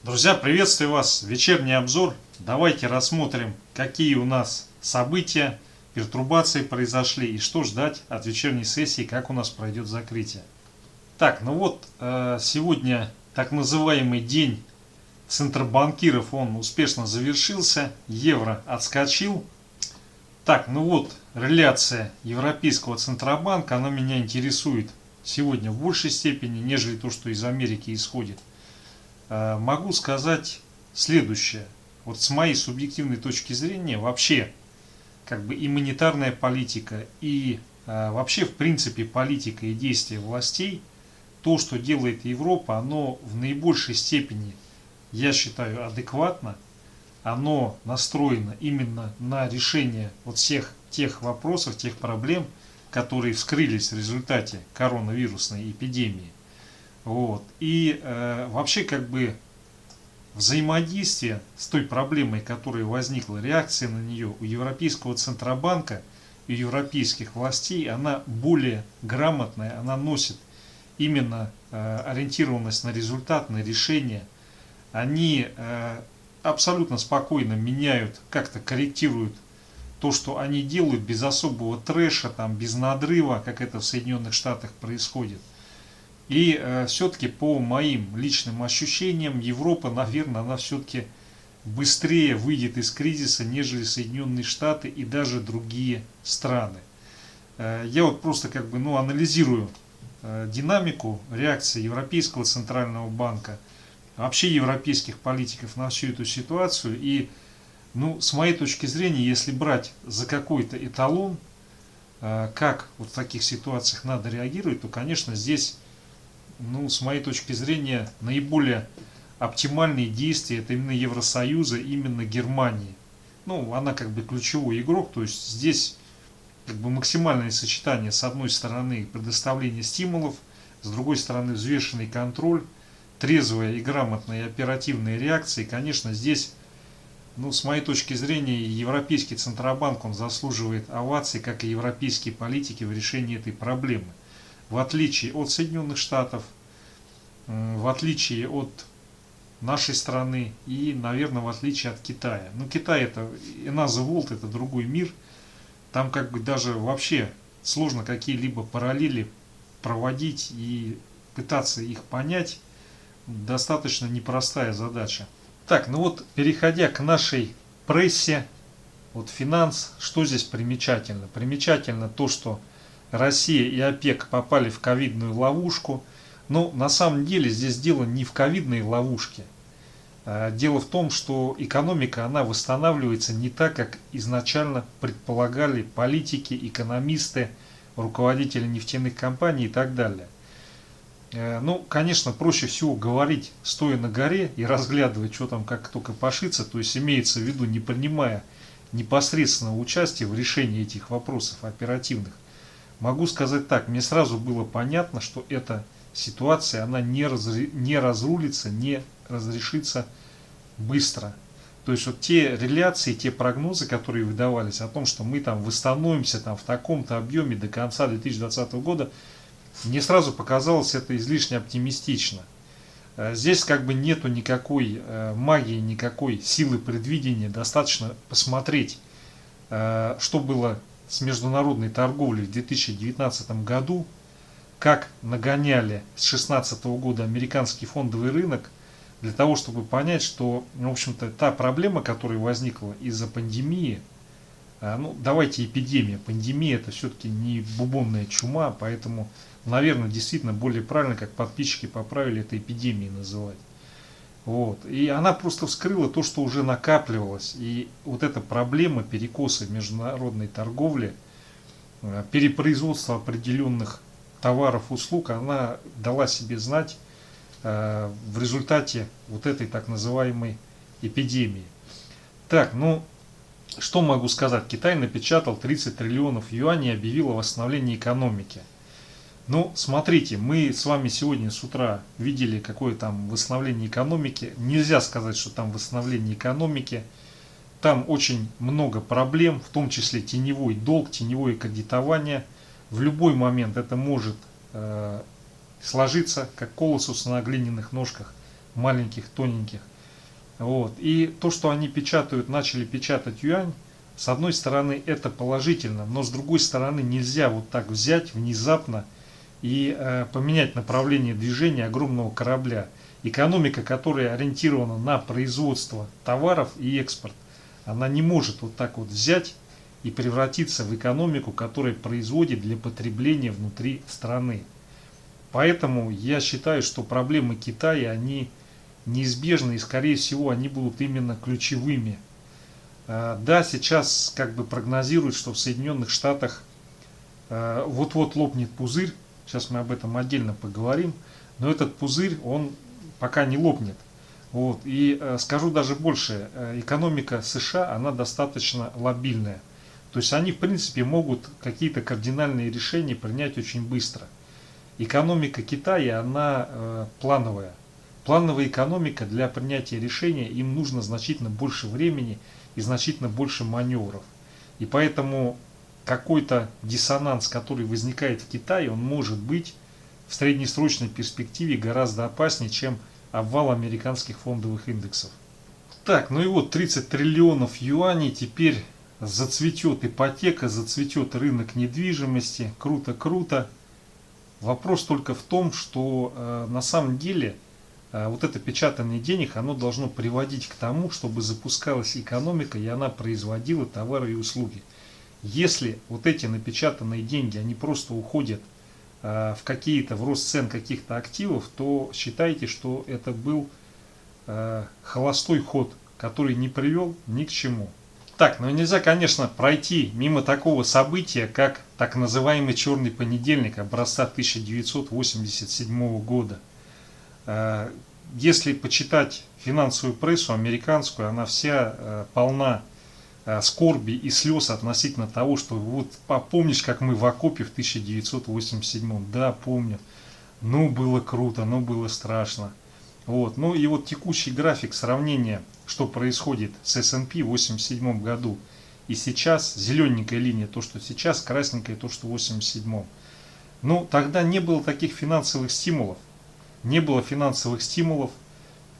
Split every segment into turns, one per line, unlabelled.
Друзья, приветствую вас! Вечерний обзор. Давайте рассмотрим, какие у нас события, пертурбации произошли и что ждать от вечерней сессии, как у нас пройдет закрытие. Так, сегодня так называемый день центробанкиров, он успешно завершился, евро отскочил. Так, реляция Европейского Центробанка, она меня интересует сегодня в большей степени, нежели то, что из Америки исходит. Могу сказать следующее. Вот с моей субъективной точки зрения, вообще, и монетарная политика, и вообще, в принципе, политика и действия властей, то, что делает Европа, оно в наибольшей степени, я считаю, адекватно. Оно настроено именно на решение вот всех тех вопросов, тех проблем, которые вскрылись в результате коронавирусной эпидемии. Вообще взаимодействие с той проблемой, которая возникла, реакция на нее у Европейского Центробанка и европейских властей, она более грамотная, она носит именно ориентированность на результат, на решение. Они абсолютно спокойно меняют, как-то корректируют то, что они делают без особого трэша, без надрыва, как это в Соединенных Штатах происходит. И все-таки по моим личным ощущениям, Европа, наверное, она все-таки быстрее выйдет из кризиса, нежели Соединенные Штаты и даже другие страны. Я просто анализирую динамику реакции Европейского Центрального банка, вообще европейских политиков на всю эту ситуацию. И, с моей точки зрения, если брать за какой-то эталон, как вот в таких ситуациях надо реагировать, то, конечно, здесь, с моей точки зрения, наиболее оптимальные действия это именно Евросоюза, именно Германии. Она ключевой игрок, то есть здесь максимальное сочетание, с одной стороны, предоставление стимулов, с другой стороны, взвешенный контроль, трезвая и грамотная и оперативная реакция. И, конечно, здесь, с моей точки зрения, Европейский Центробанк, он заслуживает оваций, как и европейские политики, в решении этой проблемы. В отличие от Соединенных Штатов, в отличие от нашей страны и, наверное, в отличие от Китая. Китай это another world, это другой мир. Там даже вообще сложно какие-либо параллели проводить и пытаться их понять. Достаточно непростая задача. Так, переходя к нашей прессе, финанс, что здесь примечательно? Примечательно то, что Россия и ОПЕК попали в ковидную ловушку. Но на самом деле здесь дело не в ковидной ловушке. Дело в том, что экономика, она восстанавливается не так, как изначально предполагали политики, экономисты, руководители нефтяных компаний и так далее. Конечно, проще всего говорить, стоя на горе и разглядывать, что там как только пошится, то есть имеется в виду, не принимая непосредственного участия в решении этих вопросов оперативных. Могу сказать так, мне сразу было понятно, что эта ситуация, она не разрулится, не разрешится быстро. То есть те реляции, те прогнозы, которые выдавались о том, что мы восстановимся в таком-то объеме до конца 2020 года, мне сразу показалось это излишне оптимистично. Здесь нету никакой магии, никакой силы предвидения. Достаточно посмотреть, что было с международной торговлей в 2019 году, как нагоняли с 2016 года американский фондовый рынок, для того, чтобы понять, что, в общем-то, та проблема, которая возникла из-за пандемии, давайте эпидемия, пандемия это все-таки не бубонная чума, поэтому, наверное, действительно более правильно, как подписчики поправили, это эпидемией называть. И она просто вскрыла то, что уже накапливалось. И эта проблема перекоса в международной торговле, перепроизводства определенных товаров, услуг, она дала себе знать в результате этой так называемой эпидемии. Так, что могу сказать? Китай напечатал 30 триллионов юаней и объявил о восстановлении экономики. Смотрите, мы с вами сегодня с утра видели, какое там восстановление экономики. Нельзя сказать, что там восстановление экономики. Там очень много проблем, в том числе теневой долг, теневое кредитование. В любой момент это может сложиться, как колосус на глиняных ножках, маленьких, тоненьких. Вот. И то, что они печатают, начали печатать юань, с одной стороны это положительно, но с другой стороны нельзя вот так взять внезапно и поменять направление движения огромного корабля. Экономика, которая ориентирована на производство товаров и экспорт, она не может вот так вот взять и превратиться в экономику, которая производит для потребления внутри страны. Поэтому я считаю, что проблемы Китая, они неизбежны и, скорее всего, они будут именно ключевыми. Да, сейчас как бы прогнозируют, что в Соединенных Штатах вот-вот лопнет пузырь. Сейчас мы об этом отдельно поговорим. Но этот пузырь, он пока не лопнет. Вот. И скажу даже больше, экономика США, она достаточно лобильная. То есть они, в принципе, могут какие-то кардинальные решения принять очень быстро. Экономика Китая, она плановая. Плановая экономика, для принятия решения им нужно значительно больше времени и значительно больше маневров. И поэтому какой-то диссонанс, который возникает в Китае, он может быть в среднесрочной перспективе гораздо опаснее, чем обвал американских фондовых индексов. Так, ну и вот 30 триллионов юаней, теперь зацветет ипотека, зацветет рынок недвижимости, круто-круто. Вопрос только в том, что на самом деле вот это печатание денег, оно должно приводить к тому, чтобы запускалась экономика и она производила товары и услуги. Если вот эти напечатанные деньги, они просто уходят в какие-то, в рост цен каких-то активов, то считайте, что это был холостой ход, который не привел ни к чему. Так, ну нельзя, конечно, пройти мимо такого события, как так называемый черный понедельник образца 1987 года. Если почитать финансовую прессу американскую, она вся полна скорби и слез относительно того, что вот помнишь, как мы в окопе в 1987? Да, помню. Ну, было круто, ну, было страшно. Вот. Ну и вот текущий график сравнения, что происходит с S&P в 1987 году и сейчас, зелененькая линия, то, что сейчас, красненькая, то, что в 1987. Ну, тогда не было таких финансовых стимулов. Не было финансовых стимулов,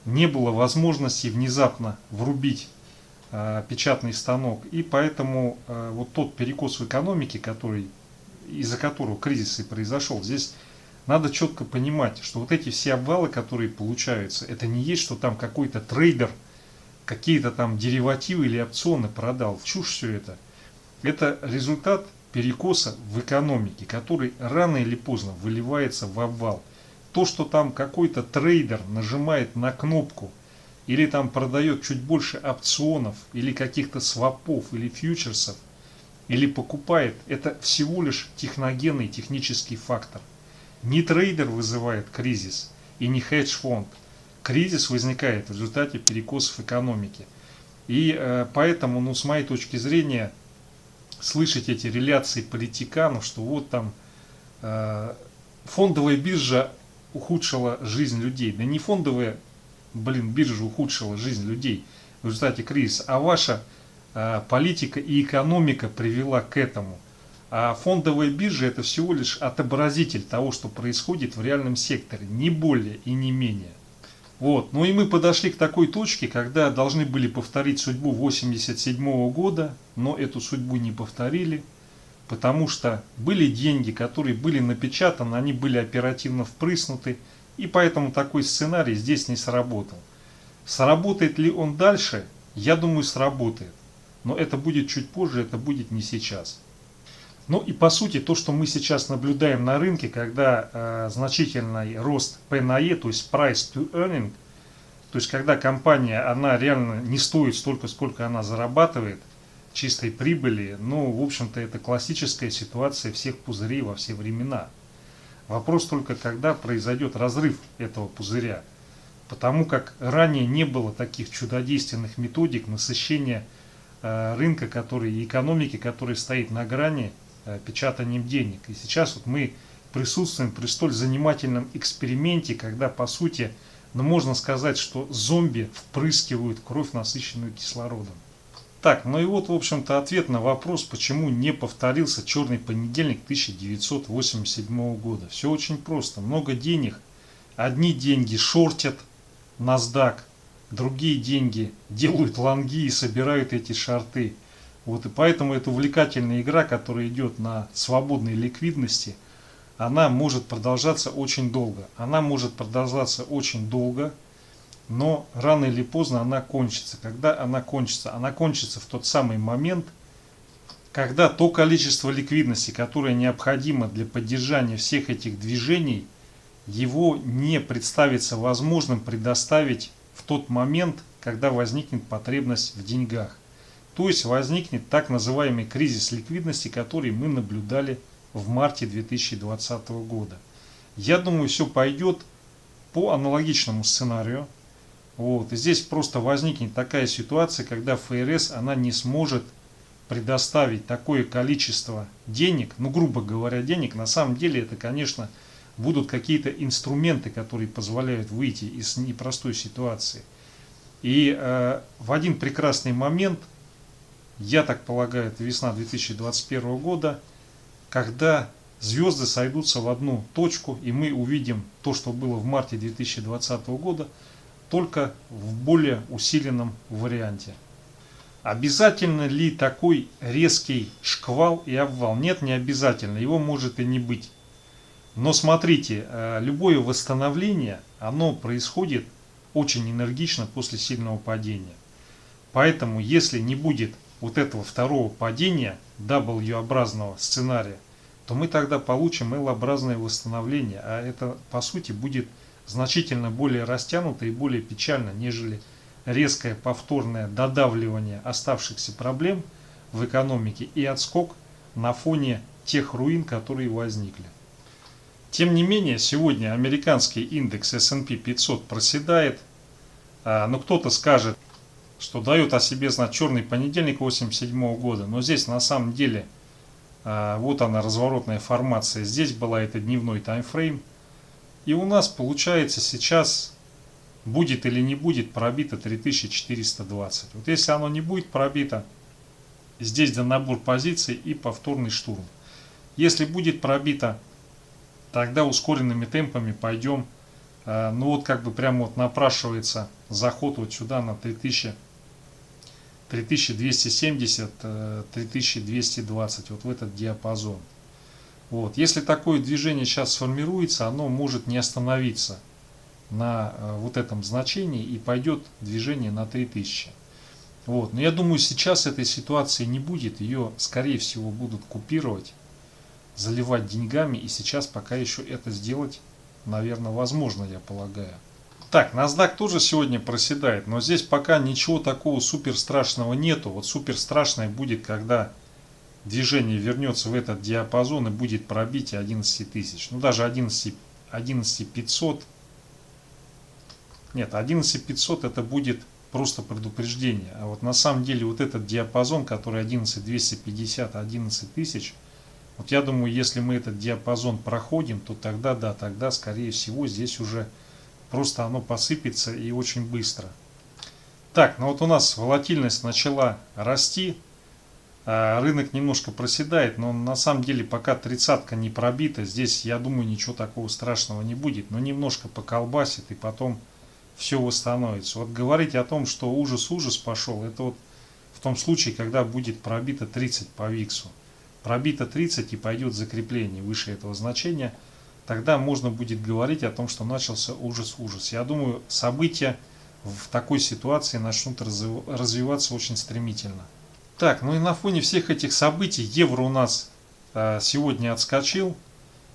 не было возможности внезапно врубить печатный станок. И поэтому вот тот перекос в экономике, из-за которого кризис и произошел, здесь надо четко понимать, что вот эти все обвалы, которые получаются, это не есть, что там какой-то трейдер какие-то там деривативы или опционы продал. Чушь все это. Это результат перекоса в экономике, который рано или поздно выливается в обвал. То, что там какой-то трейдер нажимает на кнопку или там продает чуть больше опционов или каких-то свапов или фьючерсов, или покупает, это всего лишь техногенный технический фактор. Не трейдер вызывает кризис и не хедж-фонд. Кризис возникает в результате перекосов экономики. И поэтому, ну, с моей точки зрения, слышать эти реляции политиканов, что вот там фондовая биржа ухудшила жизнь людей. Да не фондовая, биржа ухудшила жизнь людей в результате кризиса, а ваша политика и экономика привела к этому. А фондовая биржа это всего лишь отобразитель того, что происходит в реальном секторе, не более и не менее. Вот. Ну и мы подошли к такой точке, когда должны были повторить судьбу 1987 года, но эту судьбу не повторили, потому что были деньги, которые были напечатаны, они были оперативно впрыснуты, и поэтому такой сценарий здесь не сработал. Сработает ли он дальше? Я думаю, сработает. Но это будет чуть позже, это будет не сейчас. Ну и по сути то, что мы сейчас наблюдаем на рынке, когда значительный рост P на E, то есть Price to Earning, то есть когда компания, она реально не стоит столько, сколько она зарабатывает, чистой прибыли, ну в общем-то это классическая ситуация всех пузырей во все времена. Вопрос только, когда произойдет разрыв этого пузыря. Потому как ранее не было таких чудодейственных методик насыщения рынка, и экономики, который стоит на грани печатанием денег. И сейчас вот мы присутствуем при столь занимательном эксперименте, когда по сути, ну, можно сказать, что зомби впрыскивают кровь, насыщенную кислородом. Так, ну и вот, в общем-то, ответ на вопрос, почему не повторился черный понедельник 1987 года. Все очень просто. Много денег. Одни деньги шортят NASDAQ, другие деньги делают лонги и собирают эти шорты. Вот и поэтому эта увлекательная игра, которая идет на свободной ликвидности, она может продолжаться очень долго. Она может продолжаться очень долго, но рано или поздно она кончится. Когда она кончится? Она кончится в тот самый момент, когда то количество ликвидности, которое необходимо для поддержания всех этих движений, его не представится возможным предоставить в тот момент, когда возникнет потребность в деньгах. То есть возникнет так называемый кризис ликвидности, который мы наблюдали в марте 2020 года. Я думаю, все пойдет по аналогичному сценарию. Вот. И здесь просто возникнет такая ситуация, когда ФРС она не сможет предоставить такое количество денег, ну грубо говоря денег, на самом деле это, конечно, будут какие-то инструменты, которые позволяют выйти из непростой ситуации. И в один прекрасный момент, я так полагаю, это весна 2021 года, когда звезды сойдутся в одну точку, и мы увидим то, что было в марте 2020 года, только в более усиленном варианте. Обязательно ли такой резкий шквал и обвал? Нет, не обязательно, его может и не быть. Но смотрите, любое восстановление, оно происходит очень энергично после сильного падения. Поэтому, если не будет вот этого второго падения, W-образного сценария, то мы тогда получим L-образное восстановление. А это, по сути, будет значительно более растянуто и более печально, нежели резкое повторное додавливание оставшихся проблем в экономике и отскок на фоне тех руин, которые возникли. Тем не менее, сегодня американский индекс S&P 500 проседает, но кто-то скажет, что дает о себе знать черный понедельник 1987 года, но здесь на самом деле вот она разворотная формация, здесь была это дневной таймфрейм, и у нас получается сейчас будет или не будет пробито 3420. Вот если оно не будет пробито, здесь да набор позиций и повторный штурм. Если будет пробито, тогда ускоренными темпами пойдем, ну вот как бы прямо вот напрашивается заход вот сюда на 3270, 3220, вот в этот диапазон. Вот. Если такое движение сейчас сформируется, оно может не остановиться на вот этом значении и пойдет движение на 3000. Вот. Но я думаю, сейчас этой ситуации не будет, ее скорее всего будут купировать, заливать деньгами, и сейчас пока еще это сделать, наверное, возможно, я полагаю. Так, NASDAQ тоже сегодня проседает, но здесь пока ничего такого супер страшного нету. Вот супер страшное будет, когда движение вернется в этот диапазон и будет пробитие 11 тысяч. Ну даже 11 500. Нет, 11 500 это будет просто предупреждение. А вот на самом деле вот этот диапазон, который 11 250, 11 тысяч, вот я думаю, если мы этот диапазон проходим, то тогда, да, тогда скорее всего здесь уже просто оно посыпется и очень быстро. Так, ну вот у нас волатильность начала расти, рынок немножко проседает, но на самом деле пока тридцатка не пробита, здесь я думаю ничего такого страшного не будет, но немножко поколбасит и потом все восстановится. Вот говорить о том, что ужас пошел, это вот в том случае, когда будет пробито 30 по виксу. Пробито 30 и пойдет закрепление выше этого значения, тогда можно будет говорить о том, что начался ужас. Я думаю, события в такой ситуации начнут развиваться очень стремительно. Так, ну и на фоне всех этих событий евро у нас сегодня отскочил.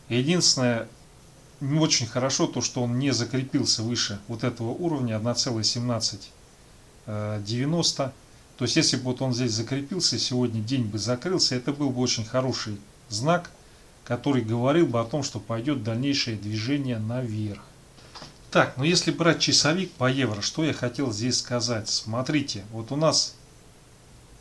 Единственное, не очень хорошо то, что он не закрепился выше вот этого уровня 1,1790. То есть, если бы вот он здесь закрепился, сегодня день бы закрылся, это был бы очень хороший знак, который говорил бы о том, что пойдет дальнейшее движение наверх. Так, ну если брать часовик по евро, что я хотел здесь сказать? Смотрите, вот у нас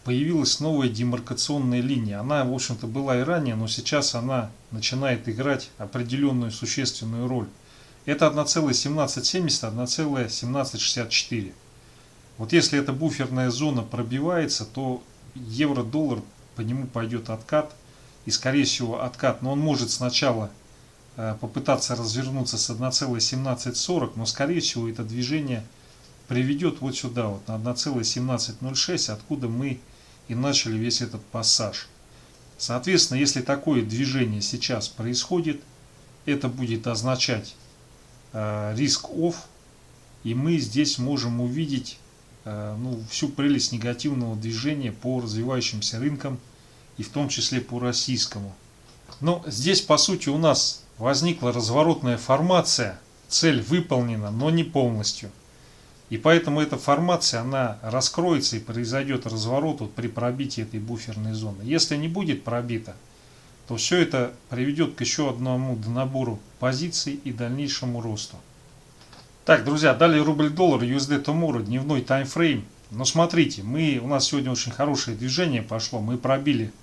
появилась новая демаркационная линия. Она, в общем-то, была и ранее, но сейчас она начинает играть определенную существенную роль. Это 1,1770, 1,1764. Вот если эта буферная зона пробивается, то евро-доллар, по нему пойдет откат. И скорее всего откат, но он может сначала попытаться развернуться с 1,1740, но скорее всего это движение приведет вот сюда, вот на 1,1706, откуда мы и начали весь этот пассаж. Соответственно, если такое движение сейчас происходит, это будет означать риск off, и мы здесь можем увидеть всю прелесть негативного движения по развивающимся рынкам, и в том числе по российскому. Но здесь, по сути, у нас возникла разворотная формация, цель выполнена, но не полностью. И поэтому эта формация, она раскроется и произойдет разворот вот при пробитии этой буферной зоны. Если не будет пробита, то все это приведет к еще одному набору позиций и дальнейшему росту. Так, друзья, далее рубль-доллар, USD Tomorrow, дневной таймфрейм. Но смотрите, у нас сегодня очень хорошее движение пошло, мы пробили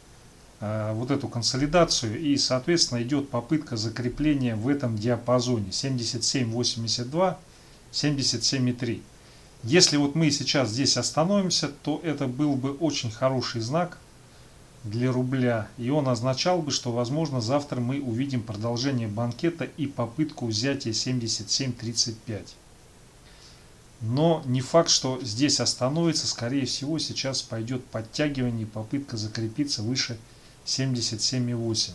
вот эту консолидацию, и соответственно идет попытка закрепления в этом диапазоне 77.82, 77.3. Если вот мы сейчас здесь остановимся, то это был бы очень хороший знак для рубля, и он означал бы, что возможно завтра мы увидим продолжение банкета и попытку взятия 77.35. Но не факт, что здесь остановится, скорее всего сейчас пойдет подтягивание и попытка закрепиться выше 77.8.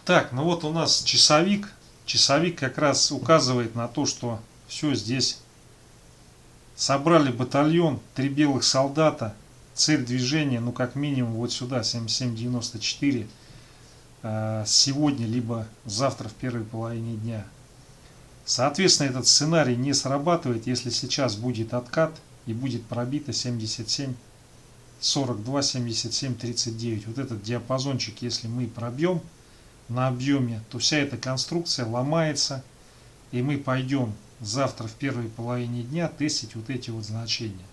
Так, ну вот у нас часовик. Часовик как раз указывает на то, что все здесь собрали батальон, 3 белых солдата, цель движения, ну как минимум вот сюда, 77.94, сегодня, либо завтра в первой половине дня. Соответственно, этот сценарий не срабатывает, если сейчас будет откат и будет пробито 77.42, 77.39. Вот этот диапазончик, если мы пробьем на объеме, то вся эта конструкция ломается, и мы пойдем завтра в первой половине дня тестить вот эти вот значения.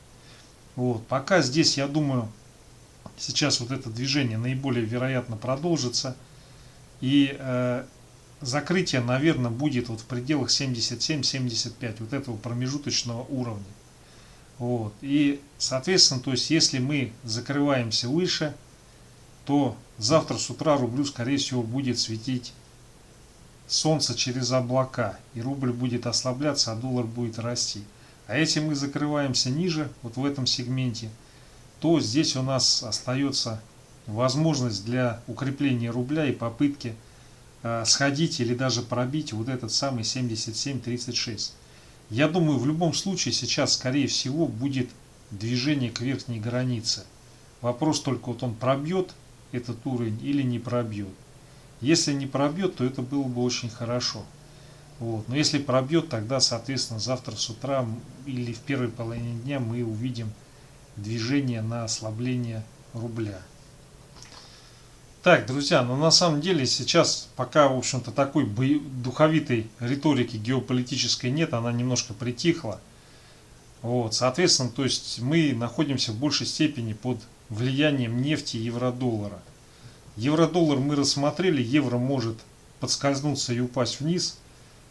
Вот. Пока здесь, я думаю, сейчас вот это движение наиболее вероятно продолжится. И закрытие, наверное, будет вот в пределах 77-75, вот этого промежуточного уровня. Вот. И, соответственно, то есть, если мы закрываемся выше, то завтра с утра рублю, скорее всего, будет светить солнце через облака, и рубль будет ослабляться, а доллар будет расти. А если мы закрываемся ниже, вот в этом сегменте, то здесь у нас остается возможность для укрепления рубля и попытки сходить или даже пробить вот этот самый 77.36. Я думаю, в любом случае сейчас, скорее всего, будет движение к верхней границе. Вопрос только, вот он пробьет этот уровень или не пробьет. Если не пробьет, то это было бы очень хорошо. Вот. Но если пробьет, тогда, соответственно, завтра с утра или в первой половине дня мы увидим движение на ослабление рубля. Так, друзья, но на самом деле сейчас пока, в общем-то, такой духовитой риторики геополитической нет, она немножко притихла. Вот, соответственно, то есть мы находимся в большей степени под влиянием нефти и евро-доллара. Евро-доллар мы рассмотрели, евро может подскользнуться и упасть вниз.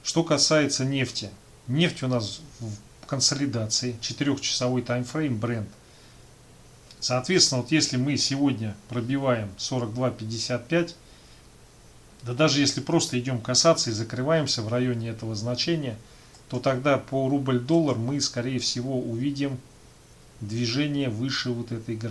Что касается нефти. Нефть у нас в консолидации, 4-часовой таймфрейм Brent. Соответственно, вот если мы сегодня пробиваем 42.55, да даже если просто идем касаться и закрываемся в районе этого значения, то тогда по рубль-доллар мы, скорее всего, увидим движение выше вот этой границы.